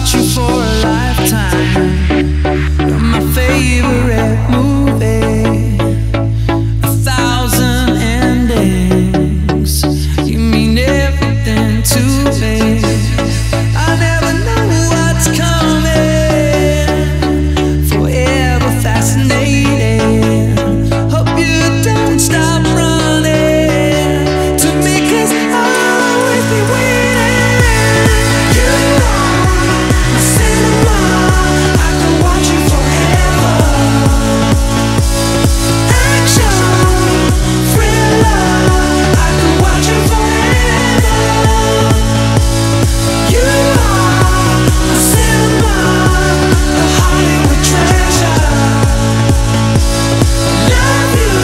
watch you for a lifetime. You're my favorite movie. 1,000 endings. You mean everything to me. I never know what's coming. Forever fascinating. Hope you don't stop running to me, 'cause I'll always be waiting. You are my cinema. I can watch you forever. Action, thriller. I can watch you forever. You are my cinema, a Hollywood treasure. Love you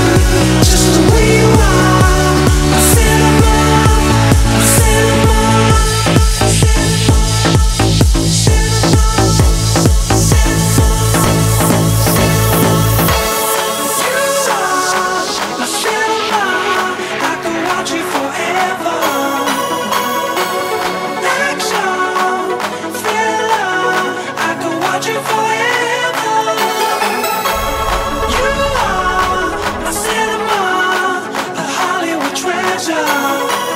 just the way you are. My cinema, my cinema, cinema, cinema, cinema. You are my cinema. I can watch you forever. Action, thriller. I can watch you forever. You are my cinema, a Hollywood treasure.